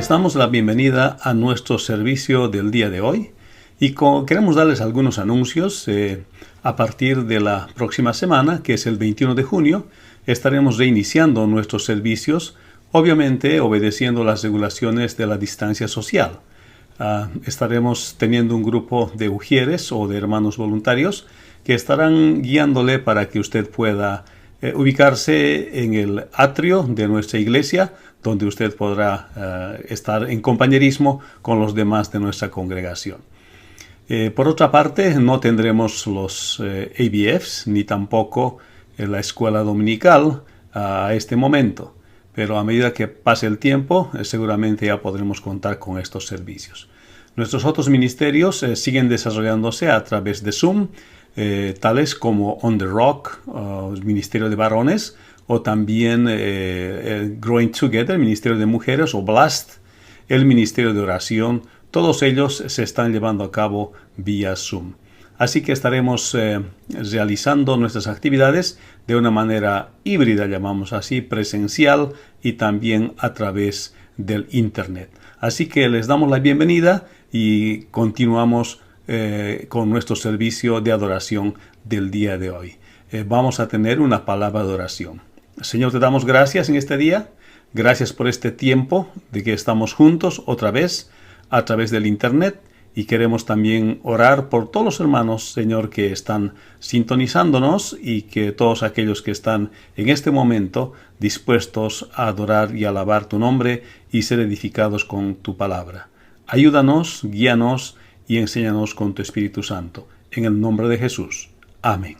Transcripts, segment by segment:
Les damos la bienvenida a nuestro servicio del día de hoy y queremos darles algunos anuncios. A partir de la próxima semana, que es el 21 de junio, estaremos reiniciando nuestros servicios, obviamente obedeciendo las regulaciones de la distancia social. Estaremos teniendo un grupo de ujieres o de hermanos voluntarios que estarán guiándole para que usted pueda ubicarse en el atrio de nuestra iglesia, donde usted podrá estar en compañerismo con los demás de nuestra congregación. Por otra parte, no tendremos los ABFs ni tampoco la escuela dominical a este momento, pero a medida que pase el tiempo, seguramente ya podremos contar con estos servicios. Nuestros otros ministerios siguen desarrollándose a través de Zoom, tales como On the Rock, el Ministerio de Varones, o también Growing Together, el Ministerio de Mujeres, o Blast, el Ministerio de Oración. Todos ellos se están llevando a cabo vía Zoom. Así que estaremos realizando nuestras actividades de una manera híbrida, llamamos así, presencial y también a través del Internet. Así que les damos la bienvenida y continuamos con nuestro servicio de adoración del día de hoy. Vamos a tener una palabra de oración. Señor, te damos gracias en este día. Gracias por este tiempo de que estamos juntos otra vez a través del Internet, y queremos también orar por todos los hermanos, Señor, que están sintonizándonos y que todos aquellos que están en este momento dispuestos a adorar y alabar tu nombre y ser edificados con tu palabra. Ayúdanos, guíanos y enséñanos con tu Espíritu Santo. En el nombre de Jesús. Amén.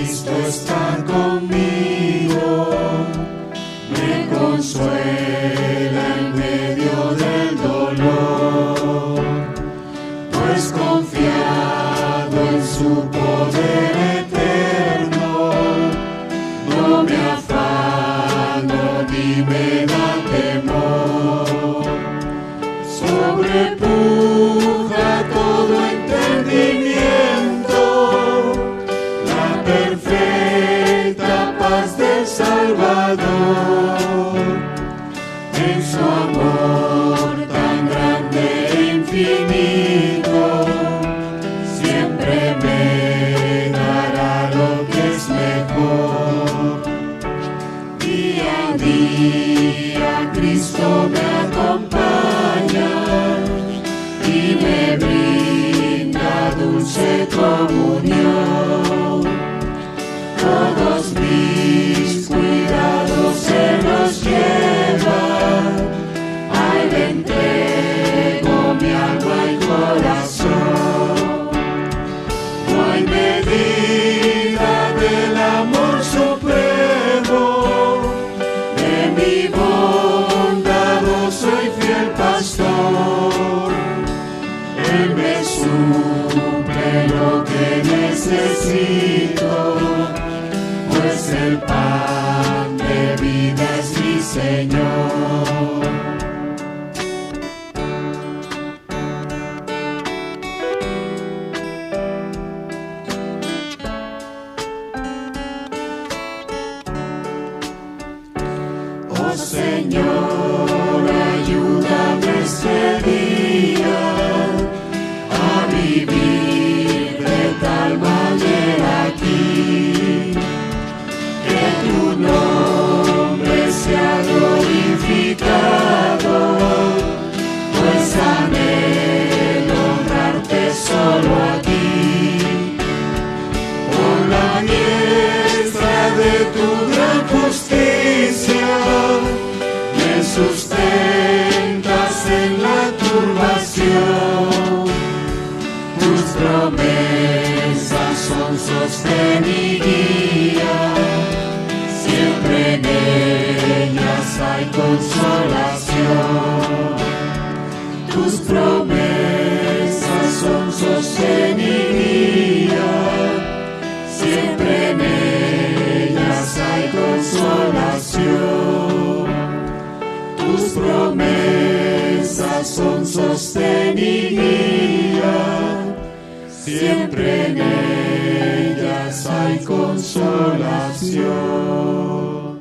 Cristo está conmigo, me consuela en medio del dolor, pues confiado en su poder eterno, no me afano ni me da temor, sobrepuja todo entendimiento la perfecta paz del Salvador, en su amor tan grande e infinito, siempre me dará lo que es mejor. Día a día Cristo me acompaña y me brinda dulce comunión. Todos mis cuidados se los lleva, ahí le entrego mi alma y corazón. No hay medida del amor supremo, de mi bondadoso y fiel pastor. Él me suple lo que necesito, pues el pan de vida es mi Señor. Oh Señor, ayúdame este día a vivir de tal manera aquí, que tu nombre sea glorificado, pues anhelo honrarte solo aquí. Con la diestra de tu gran justicia me sustentas en la turbación. Tus promesas son sostén y guía, siempre en ellas hay consolación. Tus promesas son sostén y guía, siempre en ellas hay consolación. Tus promesas son sostén y guía, siempre en ellas hay consolación.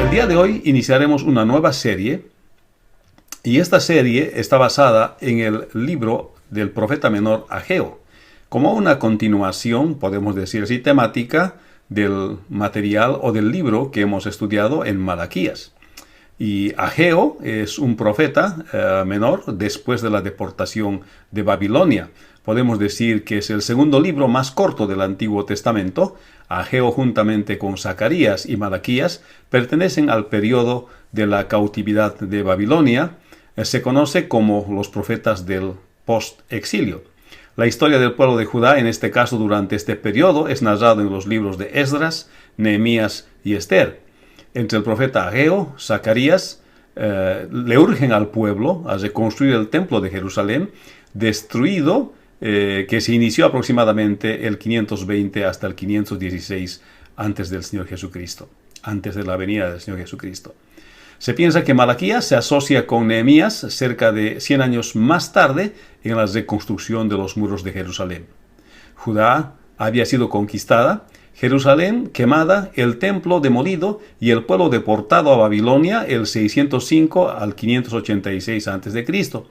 El día de hoy iniciaremos una nueva serie y esta serie está basada en el libro del profeta menor Ageo, como una continuación, podemos decir así, temática del material o del libro que hemos estudiado en Malaquías. Y Ageo es un profeta menor después de la deportación de Babilonia. Podemos decir que es el segundo libro más corto del Antiguo Testamento. Ageo, juntamente con Zacarías y Malaquías, pertenecen al periodo de la cautividad de Babilonia. Se conoce como los profetas del post-exilio. La historia del pueblo de Judá, en este caso durante este periodo, es narrada en los libros de Esdras, Nehemías y Esther. Entre el profeta Ageo, Zacarías, le urgen al pueblo a reconstruir el templo de Jerusalén, destruido, que se inició aproximadamente el 520 hasta el 516 antes del Señor Jesucristo, antes de la venida del Señor Jesucristo. Se piensa que Malaquías se asocia con Nehemías cerca de 100 años más tarde en la reconstrucción de los muros de Jerusalén. Judá había sido conquistada, Jerusalén quemada, el templo demolido y el pueblo deportado a Babilonia el 605 al 586 a.C.,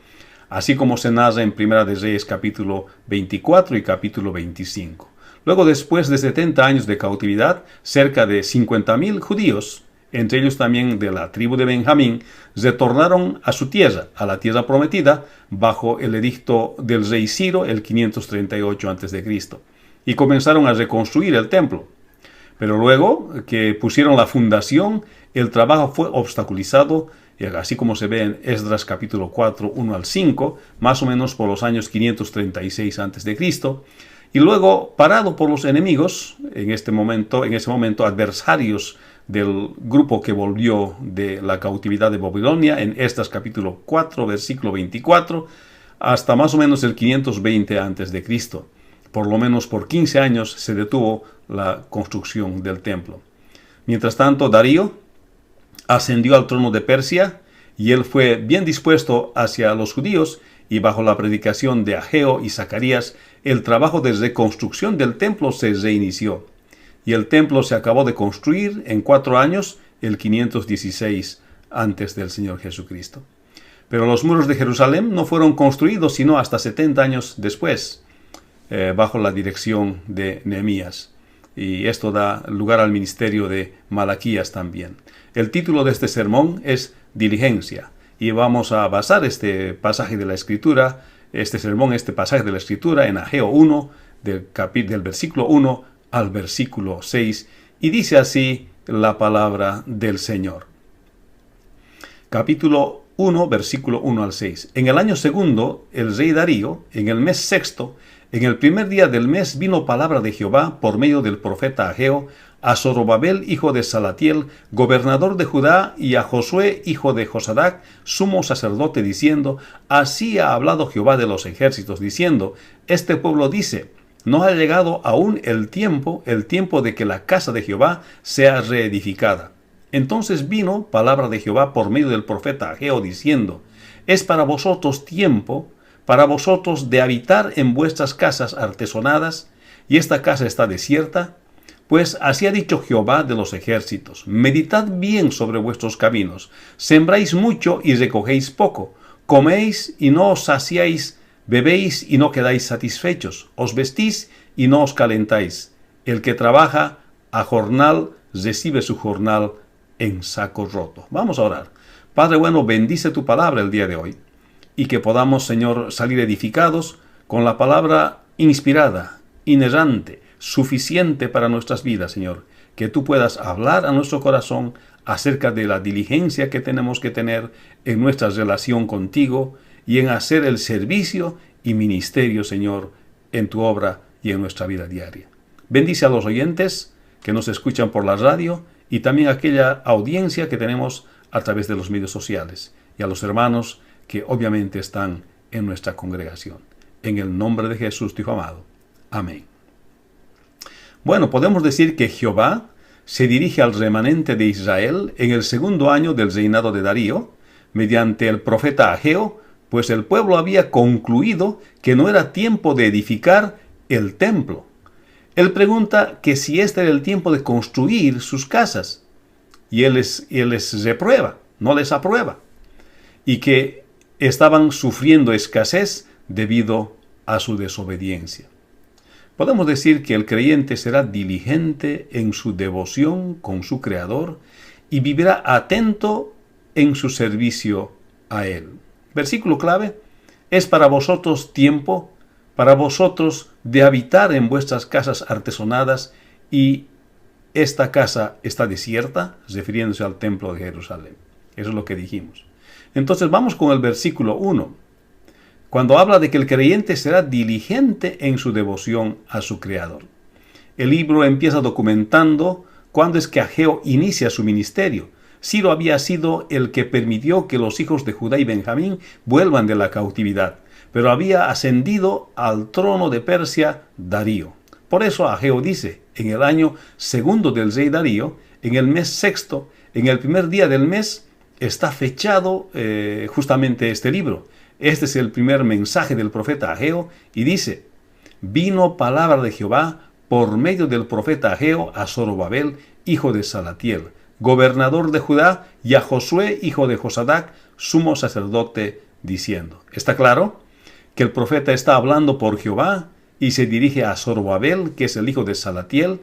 así como se narra en Primera de Reyes capítulo 24 y capítulo 25. Luego, después de 70 años de cautividad, cerca de 50.000 judíos, entre ellos también de la tribu de Benjamín, retornaron a su tierra, a la tierra prometida, bajo el edicto del rey Ciro el 538 a.C., y comenzaron a reconstruir el templo. Pero luego que pusieron la fundación, el trabajo fue obstaculizado así como se ve en Esdras capítulo 4, 1 al 5, más o menos por los años 536 a.C., y luego parado por los enemigos, en ese momento adversarios del grupo que volvió de la cautividad de Babilonia, en Esdras capítulo 4, versículo 24, hasta más o menos el 520 a.C. Por lo menos por 15 años se detuvo la construcción del templo. Mientras tanto, Darío ascendió al trono de Persia, y él fue bien dispuesto hacia los judíos, y bajo la predicación de Ageo y Zacarías, el trabajo de reconstrucción del templo se reinició. Y el templo se acabó de construir en 4 años, el 516 antes del Señor Jesucristo. Pero los muros de Jerusalén no fueron construidos sino hasta 70 años después, bajo la dirección de Nehemías. Y esto da lugar al ministerio de Malaquías también. El título de este sermón es Diligencia, y vamos a basar este pasaje de la Escritura, este pasaje de la Escritura en Ageo 1, del versículo 1 al versículo 6, y dice así la palabra del Señor. Capítulo 1, versículo 1 al 6. En el año segundo, el rey Darío, en el mes sexto, en el primer día del mes, vino palabra de Jehová por medio del profeta Ageo a Zorobabel, hijo de Salatiel, gobernador de Judá, y a Josué, hijo de Josadac, sumo sacerdote, diciendo: Así ha hablado Jehová de los ejércitos, diciendo: Este pueblo dice: No ha llegado aún el tiempo de que la casa de Jehová sea reedificada. Entonces vino palabra de Jehová por medio del profeta Ageo, diciendo: Es para vosotros tiempo, para vosotros de habitar en vuestras casas artesonadas, y esta casa está desierta. Pues así ha dicho Jehová de los ejércitos: Meditad bien sobre vuestros caminos, sembráis mucho y recogéis poco, coméis y no os saciáis, bebéis y no quedáis satisfechos, os vestís y no os calentáis. El que trabaja a jornal recibe su jornal en saco roto. Vamos a orar. Padre bueno, bendice tu palabra el día de hoy, y que podamos, Señor, salir edificados con la palabra inspirada, inerrante, suficiente para nuestras vidas, Señor. Que tú puedas hablar a nuestro corazón acerca de la diligencia que tenemos que tener en nuestra relación contigo y en hacer el servicio y ministerio, Señor, en tu obra y en nuestra vida diaria. Bendice a los oyentes que nos escuchan por la radio y también a aquella audiencia que tenemos a través de los medios sociales, y a los hermanos que obviamente están en nuestra congregación. En el nombre de Jesús, tu Hijo amado. Amén. Bueno, podemos decir que Jehová se dirige al remanente de Israel en el segundo año del reinado de Darío, mediante el profeta Ageo, pues el pueblo había concluido que no era tiempo de edificar el templo. Él pregunta que si este era el tiempo de construir sus casas, y él les reprueba, no les aprueba, y que estaban sufriendo escasez debido a su desobediencia. Podemos decir que el creyente será diligente en su devoción con su Creador y vivirá atento en su servicio a Él. Versículo clave: es para vosotros tiempo, para vosotros de habitar en vuestras casas artesonadas, y esta casa está desierta, refiriéndose al templo de Jerusalén. Eso es lo que dijimos. Entonces vamos con el versículo 1. Cuando habla de que el creyente será diligente en su devoción a su Creador. El libro empieza documentando cuándo es que Ageo inicia su ministerio. Ciro había sido el que permitió que los hijos de Judá y Benjamín vuelvan de la cautividad, pero había ascendido al trono de Persia Darío. Por eso Ageo dice: en el año segundo del rey Darío, en el mes sexto, en el primer día del mes, está fechado justamente este libro. Este es el primer mensaje del profeta Ageo, y dice: vino palabra de Jehová por medio del profeta Ageo a Zorobabel, hijo de Salatiel, gobernador de Judá, y a Josué, hijo de Josadac, sumo sacerdote, diciendo. ¿Está claro? Que el profeta está hablando por Jehová y se dirige a Zorobabel, que es el hijo de Salatiel.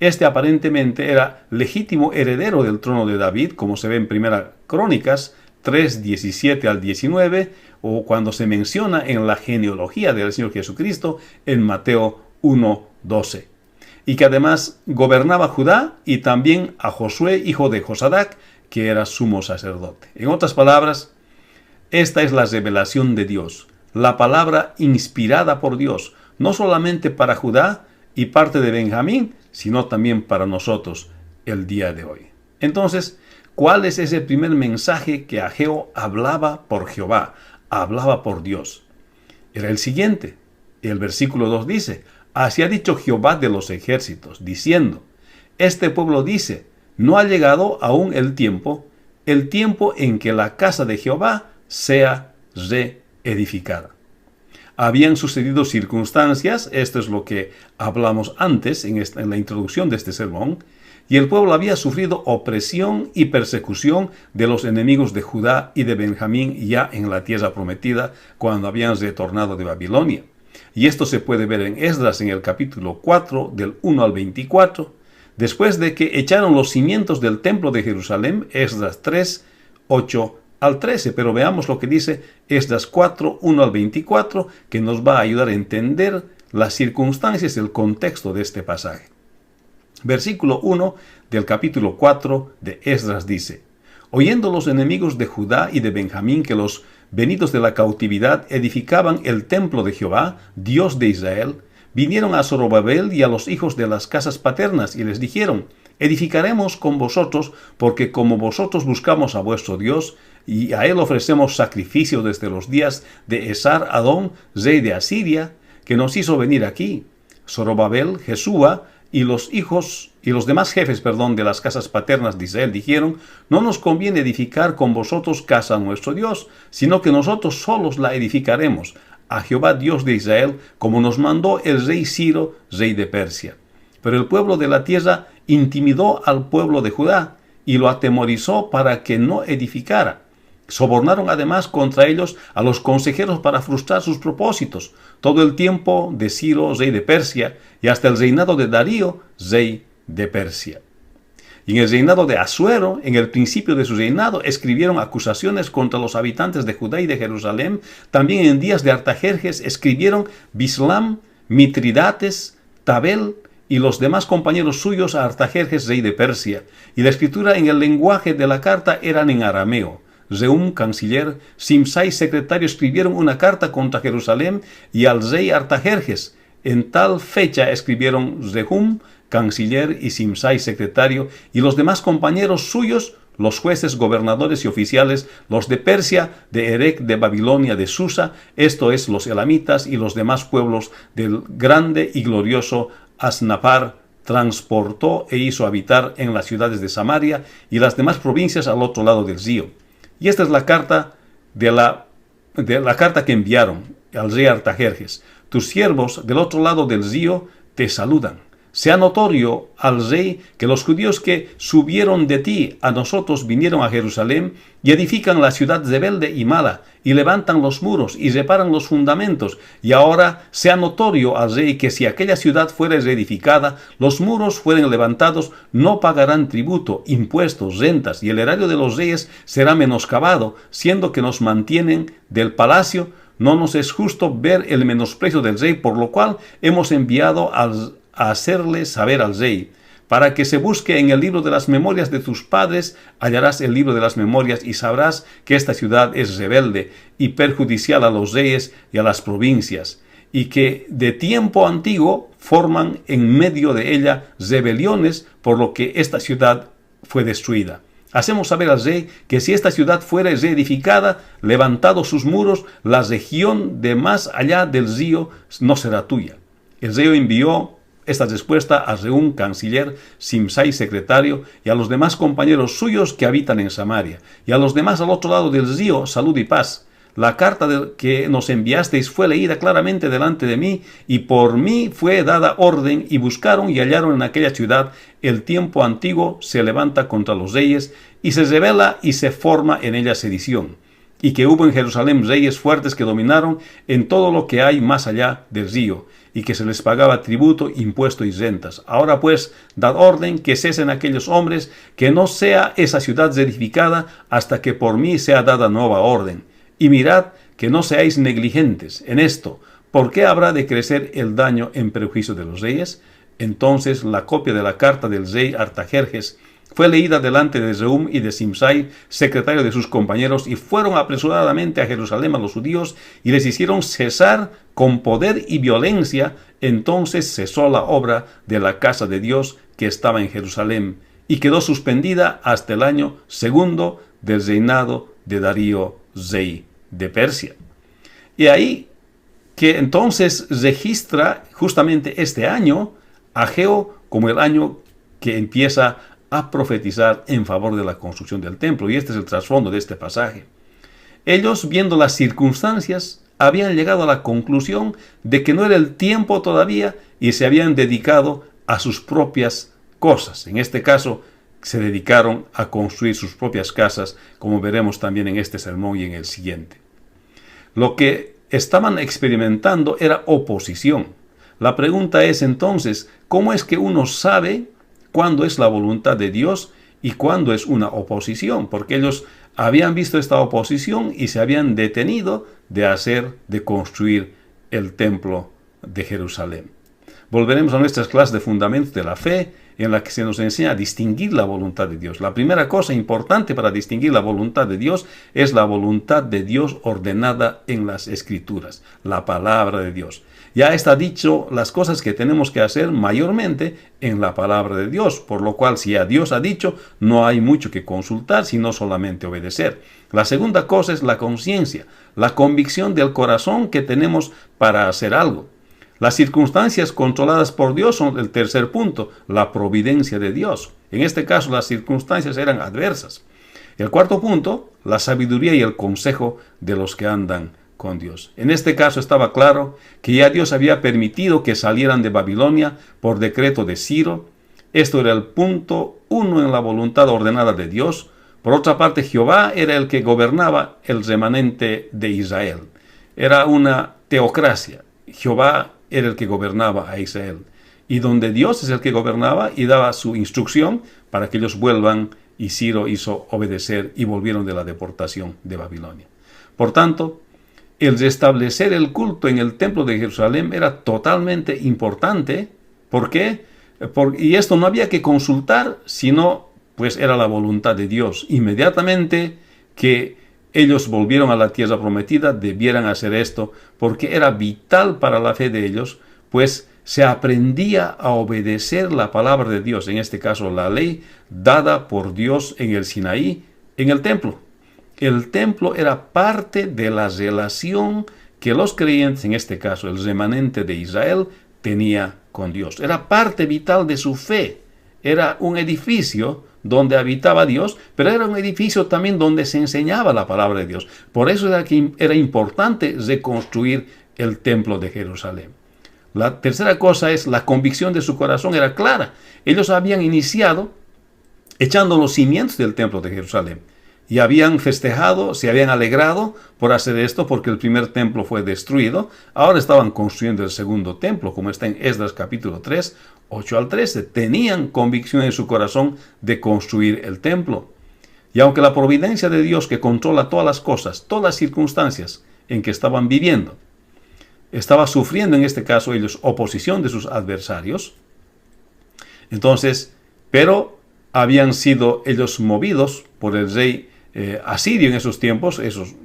Este aparentemente era legítimo heredero del trono de David, como se ve en Primera Crónicas 3, 17 al 19, o cuando se menciona en la genealogía del Señor Jesucristo en Mateo 1, 12. Y que además gobernaba Judá, y también a Josué, hijo de Josadac, que era sumo sacerdote. En otras palabras, esta es la revelación de Dios, la palabra inspirada por Dios, no solamente para Judá y parte de Benjamín, sino también para nosotros el día de hoy. Entonces, ¿cuál es ese primer mensaje que Ageo hablaba por Jehová, hablaba por Dios? Era el siguiente. El versículo 2 dice: así ha dicho Jehová de los ejércitos, diciendo, este pueblo dice, no ha llegado aún el tiempo en que la casa de Jehová sea reedificada. Habían sucedido circunstancias, esto es lo que hablamos antes en la introducción de este sermón, y el pueblo había sufrido opresión y persecución de los enemigos de Judá y de Benjamín ya en la tierra prometida cuando habían retornado de Babilonia. Y esto se puede ver en Esdras en el capítulo 4 del 1 al 24, después de que echaron los cimientos del templo de Jerusalén, Esdras 3, 8 al 13. Pero veamos lo que dice Esdras 4, 1 al 24, que nos va a ayudar a entender las circunstancias y el contexto de este pasaje. Versículo 1 del capítulo 4 de Esdras dice: oyendo los enemigos de Judá y de Benjamín que los venidos de la cautividad edificaban el templo de Jehová, Dios de Israel, vinieron a Zorobabel y a los hijos de las casas paternas y les dijeron: edificaremos con vosotros, porque como vosotros buscamos a vuestro Dios, y a él ofrecemos sacrificio desde los días de Esar Adón, rey de Asiria, que nos hizo venir aquí. Zorobabel, Jesúa y los demás jefes, de las casas paternas de Israel dijeron: no nos conviene edificar con vosotros casa a nuestro Dios, sino que nosotros solos la edificaremos a Jehová Dios de Israel, como nos mandó el rey Ciro, rey de Persia. Pero el pueblo de la tierra intimidó al pueblo de Judá y lo atemorizó para que no edificara. Sobornaron además contra ellos a los consejeros para frustrar sus propósitos, todo el tiempo de Ciro, rey de Persia, y hasta el reinado de Darío, rey de Persia. Y en el reinado de Asuero, en el principio de su reinado, escribieron acusaciones contra los habitantes de Judá y de Jerusalén. También en días de Artajerjes escribieron Bislam, Mitridates, Tabel y los demás compañeros suyos a Artajerjes, rey de Persia. Y la escritura en el lenguaje de la carta eran en arameo. Rehum, canciller, Simsai, secretario, escribieron una carta contra Jerusalén y al rey Artajerjes. En tal fecha escribieron Rehum, canciller, y Simsai, secretario, y los demás compañeros suyos, los jueces, gobernadores y oficiales, los de Persia, de Erec, de Babilonia, de Susa, esto es, los elamitas y los demás pueblos del grande y glorioso Asnapar, transportó e hizo habitar en las ciudades de Samaria y las demás provincias al otro lado del río. Y esta es la carta de la carta que enviaron al rey Artajerjes. Tus siervos del otro lado del río te saludan. Sea notorio al rey que los judíos que subieron de ti a nosotros vinieron a Jerusalén y edifican la ciudad rebelde y mala, y levantan los muros y reparan los fundamentos. Y ahora sea notorio al rey que si aquella ciudad fuera reedificada, los muros fueren levantados, no pagarán tributo, impuestos, rentas, y el erario de los reyes será menoscabado, siendo que nos mantienen del palacio. No nos es justo ver el menosprecio del rey, por lo cual hemos enviado a hacerle saber al rey, para que se busque en el libro de las memorias de tus padres, hallarás el libro de las memorias y sabrás que esta ciudad es rebelde y perjudicial a los reyes y a las provincias, y que de tiempo antiguo forman en medio de ella rebeliones, por lo que esta ciudad fue destruida. Hacemos saber al rey que si esta ciudad fuera reedificada, levantados sus muros, la región de más allá del río no será tuya. El rey envió esta respuesta a Rehum, canciller, Simsai, secretario, y a los demás compañeros suyos que habitan en Samaria, y a los demás al otro lado del río, salud y paz. La carta que nos enviasteis fue leída claramente delante de mí, y por mí fue dada orden, y buscaron y hallaron en aquella ciudad. El tiempo antiguo se levanta contra los reyes, y se rebela y se forma en ella sedición. Y que hubo en Jerusalén reyes fuertes que dominaron en todo lo que hay más allá del río, y que se les pagaba tributo, impuesto y rentas. Ahora pues, dad orden que cesen aquellos hombres, que no sea esa ciudad reedificada hasta que por mí sea dada nueva orden. Y mirad que no seáis negligentes en esto. ¿Por qué habrá de crecer el daño en perjuicio de los reyes? Entonces la copia de la carta del rey Artajerjes fue leída delante de Rehum y de Simsai, secretario de sus compañeros, y fueron apresuradamente a Jerusalén a los judíos y les hicieron cesar con poder y violencia. Entonces cesó la obra de la casa de Dios que estaba en Jerusalén y quedó suspendida hasta el año segundo del reinado de Darío, rey de Persia. Y ahí que entonces registra justamente este año Ageo como el año que empieza a profetizar en favor de la construcción del templo. Y este es el trasfondo de este pasaje. Ellos, viendo las circunstancias, habían llegado a la conclusión de que no era el tiempo todavía y se habían dedicado a sus propias cosas. En este caso, se dedicaron a construir sus propias casas, como veremos también en este sermón y en el siguiente. Lo que estaban experimentando era oposición. La pregunta es entonces, ¿cómo es que uno sabe cuándo es la voluntad de Dios y cuándo es una oposición? Porque ellos habían visto esta oposición y se habían detenido de construir el templo de Jerusalén. Volveremos a nuestras clases de fundamentos de la fe, en la que se nos enseña a distinguir la voluntad de Dios. La primera cosa importante para distinguir la voluntad de Dios es la voluntad de Dios ordenada en las Escrituras, la palabra de Dios. Ya está dicho las cosas que tenemos que hacer mayormente en la palabra de Dios, por lo cual si ya Dios ha dicho, no hay mucho que consultar, sino solamente obedecer. La segunda cosa es la conciencia, la convicción del corazón que tenemos para hacer algo. Las circunstancias controladas por Dios son el tercer punto, la providencia de Dios. En este caso, las circunstancias eran adversas. El cuarto punto, la sabiduría y el consejo de los que andan con Dios. En este caso estaba claro que ya Dios había permitido que salieran de Babilonia por decreto de Ciro. Esto era el punto 1 en la voluntad ordenada de Dios. Por otra parte, Jehová era el que gobernaba el remanente de Israel. Era una teocracia. Jehová era el que gobernaba a Israel. Y donde Dios es el que gobernaba y daba su instrucción para que ellos vuelvan, y Ciro hizo obedecer y volvieron de la deportación de Babilonia. Por tanto, el restablecer el culto en el templo de Jerusalén era totalmente importante. ¿Por qué? Y esto no había que consultar, sino pues era la voluntad de Dios. Inmediatamente que ellos volvieron a la tierra prometida, debieran hacer esto, porque era vital para la fe de ellos, pues se aprendía a obedecer la palabra de Dios, en este caso la ley dada por Dios en el Sinaí, en el templo. El templo era parte de la relación que los creyentes, en este caso el remanente de Israel, tenía con Dios. Era parte vital de su fe. Era un edificio donde habitaba Dios, pero era un edificio también donde se enseñaba la palabra de Dios. Por eso era importante reconstruir el templo de Jerusalén. La tercera cosa es la convicción de su corazón era clara. Ellos habían iniciado echando los cimientos del templo de Jerusalén y habían festejado, se habían alegrado por hacer esto porque el primer templo fue destruido. Ahora estaban construyendo el segundo templo, como está en Esdras capítulo 3, 8 al 13. Tenían convicción en su corazón de construir el templo. Y aunque la providencia de Dios, que controla todas las cosas, todas las circunstancias en que estaban viviendo, estaba sufriendo en este caso ellos oposición de sus adversarios, entonces, pero habían sido ellos movidos por el rey asirio en esos tiempos,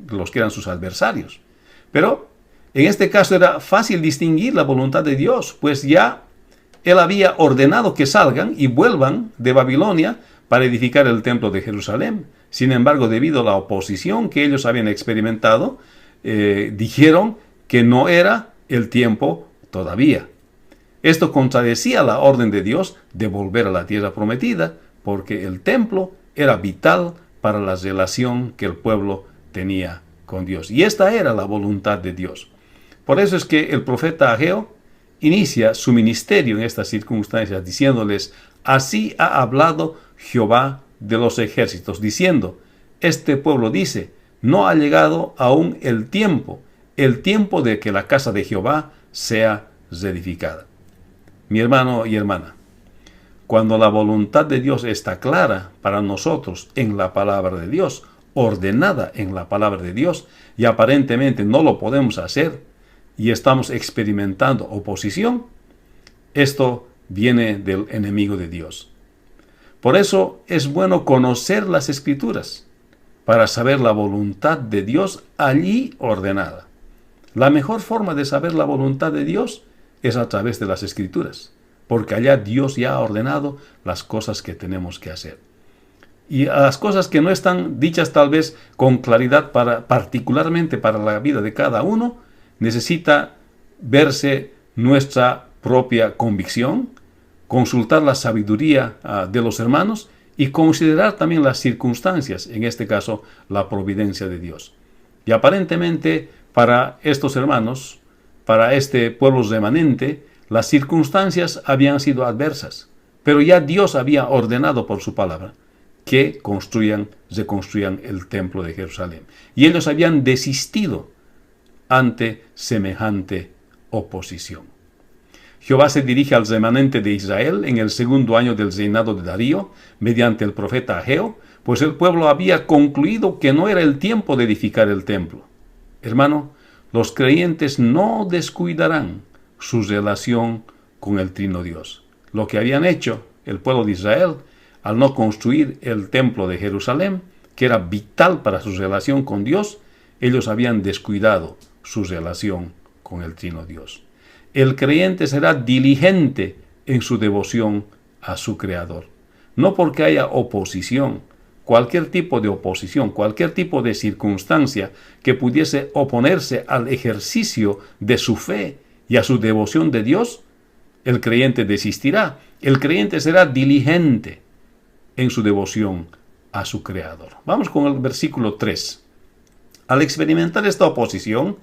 los que eran sus adversarios. Pero en este caso era fácil distinguir la voluntad de Dios, pues ya él había ordenado que salgan y vuelvan de Babilonia para edificar el templo de Jerusalén. Sin embargo, debido a la oposición que ellos habían experimentado, dijeron que no era el tiempo todavía. Esto contradecía la orden de Dios de volver a la tierra prometida, porque el templo era vital para la relación que el pueblo tenía con Dios. Y esta era la voluntad de Dios. Por eso es que el profeta Ageo inicia su ministerio en estas circunstancias diciéndoles: así ha hablado Jehová de los ejércitos, diciendo, este pueblo dice, no ha llegado aún el tiempo de que la casa de Jehová sea reedificada. Mi hermano y hermana, cuando la voluntad de Dios está clara para nosotros en la palabra de Dios, ordenada en la palabra de Dios, y aparentemente no lo podemos hacer, y estamos experimentando oposición, esto viene del enemigo de Dios. Por eso es bueno conocer las Escrituras, para saber la voluntad de Dios allí ordenada. La mejor forma de saber la voluntad de Dios es a través de las Escrituras, porque allá Dios ya ha ordenado las cosas que tenemos que hacer. Y a las cosas que no están dichas tal vez con claridad particularmente para la vida de cada uno, necesita verse nuestra propia convicción, consultar la sabiduría de los hermanos y considerar también las circunstancias, en este caso la providencia de Dios. Y aparentemente para estos hermanos, para este pueblo remanente, las circunstancias habían sido adversas, pero ya Dios había ordenado por su palabra que reconstruyan el templo de Jerusalén. Y ellos habían desistido ante semejante oposición. Jehová se dirige al remanente de Israel en el segundo año del reinado de Darío, mediante el profeta Ageo, pues el pueblo había concluido que no era el tiempo de edificar el templo. Hermano, los creyentes no descuidarán su relación con el Trino Dios. Lo que habían hecho el pueblo de Israel al no construir el templo de Jerusalén, que era vital para su relación con Dios, ellos habían descuidado su relación con el Trino Dios. El creyente será diligente en su devoción a su Creador. No porque haya oposición, cualquier tipo de oposición, cualquier tipo de circunstancia que pudiese oponerse al ejercicio de su fe y a su devoción de Dios, el creyente desistirá. El creyente será diligente en su devoción a su Creador. Vamos con el versículo 3. Al experimentar esta oposición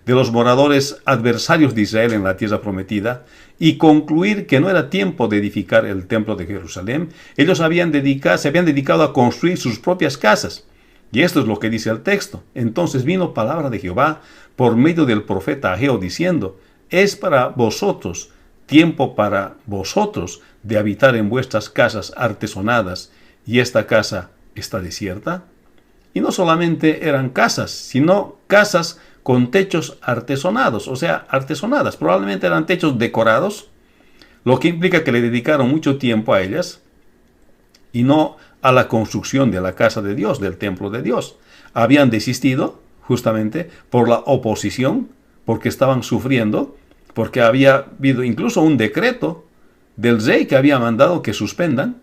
de los moradores adversarios de Israel en la tierra prometida y concluir que no era tiempo de edificar el templo de Jerusalén, ellos se habían dedicado a construir sus propias casas. Y esto es lo que dice el texto. Entonces vino palabra de Jehová por medio del profeta Ageo diciendo: es para vosotros tiempo para vosotros de habitar en vuestras casas artesonadas, y esta casa está desierta. Y no solamente eran casas, sino casas con techos artesonados, o sea, artesonadas. Probablemente eran techos decorados, lo que implica que le dedicaron mucho tiempo a ellas y no a la construcción de la casa de Dios, del templo de Dios. Habían desistido justamente por la oposición, porque estaban sufriendo, porque había habido incluso un decreto del rey que había mandado que suspendan,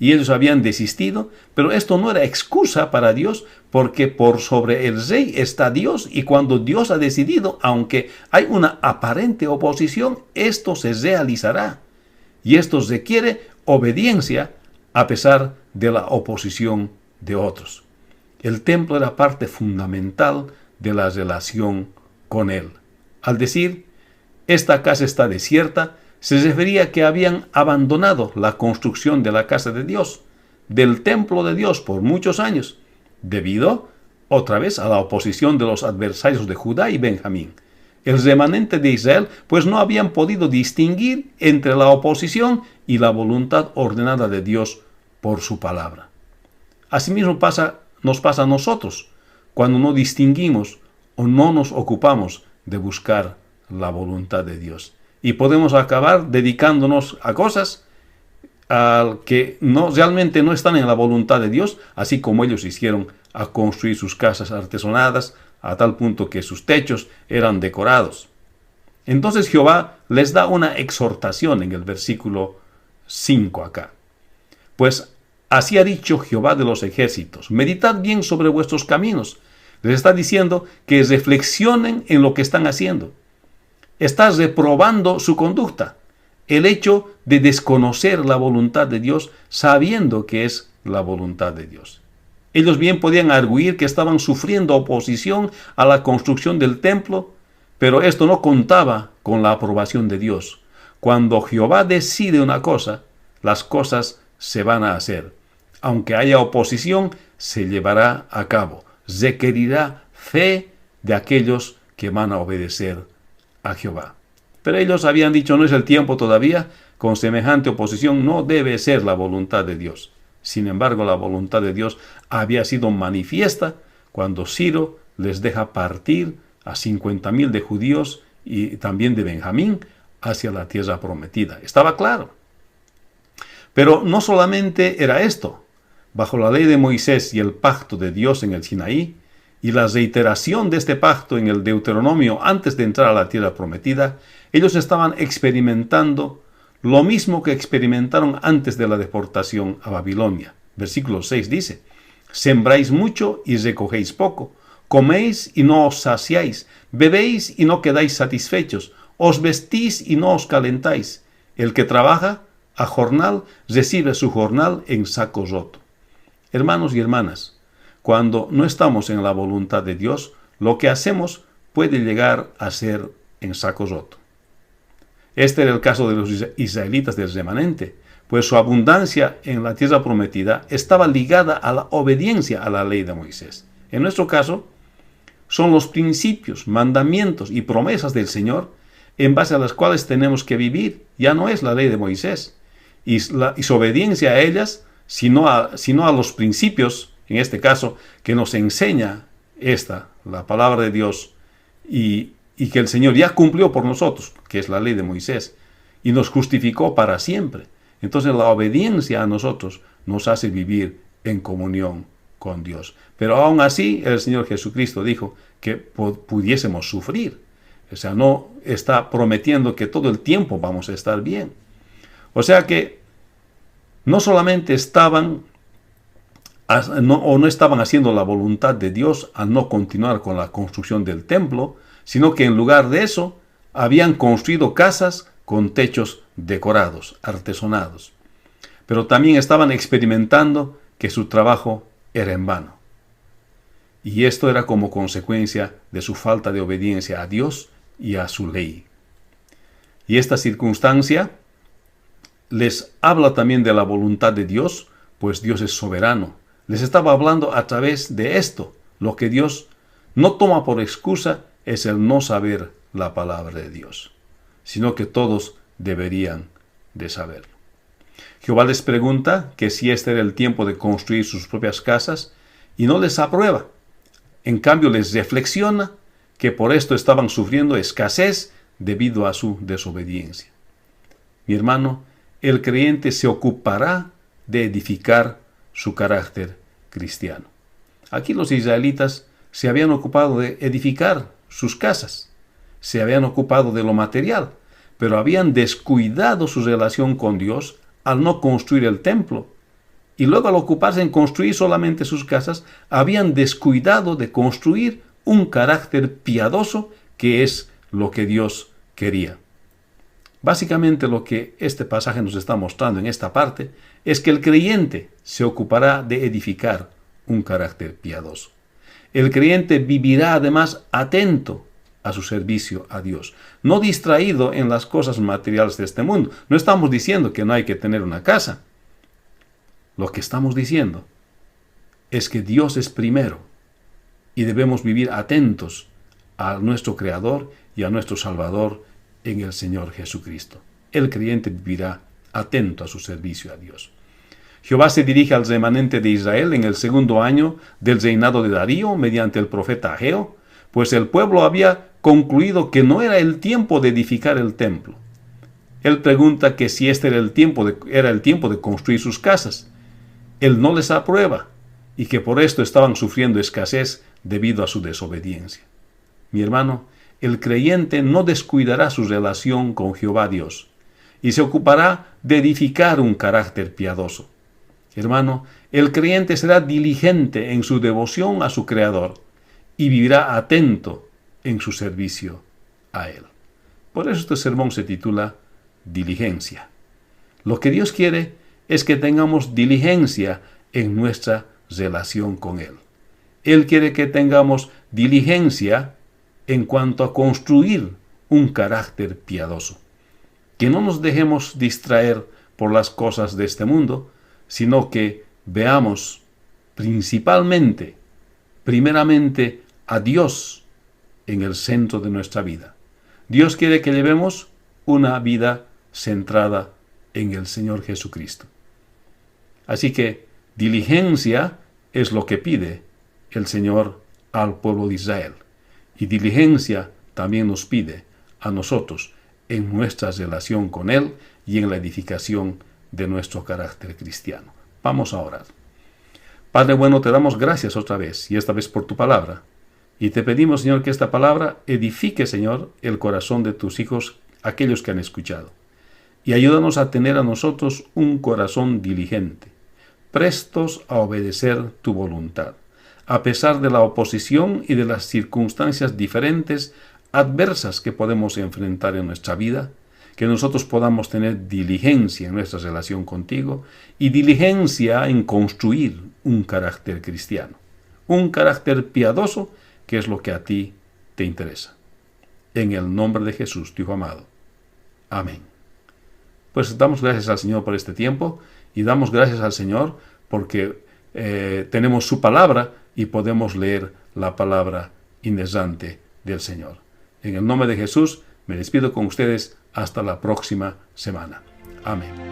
y ellos habían desistido, pero esto no era excusa para Dios, porque por sobre el rey está Dios, y cuando Dios ha decidido, aunque hay una aparente oposición, esto se realizará. Y esto requiere obediencia a pesar de la oposición de otros. El templo era parte fundamental de la relación con Él. Al decir, esta casa está desierta, se refería a que habían abandonado la construcción de la casa de Dios, del templo de Dios por muchos años, debido otra vez a la oposición de los adversarios de Judá y Benjamín. El remanente de Israel pues no habían podido distinguir entre la oposición y la voluntad ordenada de Dios por su palabra. Asimismo nos pasa a nosotros cuando no distinguimos o no nos ocupamos de buscar la voluntad de Dios. Y podemos acabar dedicándonos a cosas que realmente no están en la voluntad de Dios, así como ellos hicieron a construir sus casas artesonadas a tal punto que sus techos eran decorados. Entonces Jehová les da una exhortación en el versículo 5 acá. Pues así ha dicho Jehová de los ejércitos: meditad bien sobre vuestros caminos. Les está diciendo que reflexionen en lo que están haciendo. Está reprobando su conducta. El hecho de desconocer la voluntad de Dios sabiendo que es la voluntad de Dios. Ellos bien podían arguir que estaban sufriendo oposición a la construcción del templo, pero esto no contaba con la aprobación de Dios. Cuando Jehová decide una cosa, las cosas se van a hacer. Aunque haya oposición, se llevará a cabo. Requerirá fe de aquellos que van a obedecer a Jehová. Pero ellos habían dicho: no es el tiempo todavía, con semejante oposición no debe ser la voluntad de Dios. Sin embargo, la voluntad de Dios había sido manifiesta cuando Ciro les deja partir a 50,000 de judíos y también de Benjamín hacia la tierra prometida. Estaba claro. Pero no solamente era esto. Bajo la ley de Moisés y el pacto de Dios en el Sinaí, y la reiteración de este pacto en el Deuteronomio antes de entrar a la tierra prometida, ellos estaban experimentando lo mismo que experimentaron antes de la deportación a Babilonia. Versículo 6 dice: sembráis mucho y recogéis poco, coméis y no os saciáis, bebéis y no quedáis satisfechos, os vestís y no os calentáis. El que trabaja a jornal recibe su jornal en saco roto. Hermanos y hermanas, cuando no estamos en la voluntad de Dios, lo que hacemos puede llegar a ser en saco roto. Este era el caso de los israelitas del remanente, pues su abundancia en la tierra prometida estaba ligada a la obediencia a la ley de Moisés. En nuestro caso, son los principios, mandamientos y promesas del Señor en base a las cuales tenemos que vivir. Ya no es la ley de Moisés y su obediencia a ellas, sino a los principios, en este caso, que nos enseña la palabra de Dios, y que el Señor ya cumplió por nosotros, que es la ley de Moisés, y nos justificó para siempre. Entonces la obediencia a nosotros nos hace vivir en comunión con Dios. Pero aún así el Señor Jesucristo dijo que pudiésemos sufrir. O sea, no está prometiendo que todo el tiempo vamos a estar bien. O sea que no solamente no estaban haciendo la voluntad de Dios al no continuar con la construcción del templo, sino que en lugar de eso habían construido casas con techos decorados, artesonados. Pero también estaban experimentando que su trabajo era en vano. Y esto era como consecuencia de su falta de obediencia a Dios y a su ley. Y esta circunstancia les habla también de la voluntad de Dios, pues Dios es soberano. Les estaba hablando a través de esto. Lo que Dios no toma por excusa es el no saber la palabra de Dios, sino que todos deberían de saberlo. Jehová les pregunta que si este era el tiempo de construir sus propias casas y no les aprueba. En cambio les reflexiona que por esto estaban sufriendo escasez debido a su desobediencia. Mi hermano, el creyente se ocupará de edificar su carácter cristiano. Aquí los israelitas se habían ocupado de edificar sus casas, se habían ocupado de lo material, pero habían descuidado su relación con Dios al no construir el templo. Y luego al ocuparse en construir solamente sus casas, habían descuidado de construir un carácter piadoso, que es lo que Dios quería. Básicamente lo que este pasaje nos está mostrando en esta parte es que el creyente se ocupará de edificar un carácter piadoso. El creyente vivirá además atento a su servicio a Dios, no distraído en las cosas materiales de este mundo. No estamos diciendo que no hay que tener una casa. Lo que estamos diciendo es que Dios es primero y debemos vivir atentos a nuestro Creador y a nuestro Salvador en el Señor Jesucristo. El creyente vivirá atento a su servicio a Dios. Jehová se dirige al remanente de Israel en el segundo año del reinado de Darío mediante el profeta Ageo, pues el pueblo había concluido que no era el tiempo de edificar el templo. Él pregunta que si este era el tiempo de construir sus casas. Él no les aprueba y que por esto estaban sufriendo escasez debido a su desobediencia. Mi hermano, el creyente no descuidará su relación con Jehová Dios y se ocupará de edificar un carácter piadoso. Hermano, el creyente será diligente en su devoción a su Creador y vivirá atento en su servicio a Él. Por eso este sermón se titula Diligencia. Lo que Dios quiere es que tengamos diligencia en nuestra relación con Él. Él quiere que tengamos diligencia en cuanto a construir un carácter piadoso. Que no nos dejemos distraer por las cosas de este mundo, sino que veamos primeramente a Dios en el centro de nuestra vida. Dios quiere que llevemos una vida centrada en el Señor Jesucristo. Así que diligencia es lo que pide el Señor al pueblo de Israel. Y diligencia también nos pide a nosotros en nuestra relación con Él y en la edificación de nuestro carácter cristiano. Vamos a orar. Padre bueno, te damos gracias otra vez, y esta vez por tu palabra. Y te pedimos, Señor, que esta palabra edifique, Señor, el corazón de tus hijos, aquellos que han escuchado. Y ayúdanos a tener a nosotros un corazón diligente, prestos a obedecer tu voluntad, a pesar de la oposición y de las circunstancias diferentes, adversas que podemos enfrentar en nuestra vida, que nosotros podamos tener diligencia en nuestra relación contigo y diligencia en construir un carácter cristiano, un carácter piadoso, que es lo que a ti te interesa. En el nombre de Jesús, tu Hijo amado. Amén. Pues damos gracias al Señor por este tiempo y damos gracias al Señor porque tenemos su palabra y podemos leer la palabra inerrante del Señor. En el nombre de Jesús me despido con ustedes hasta la próxima semana. Amén.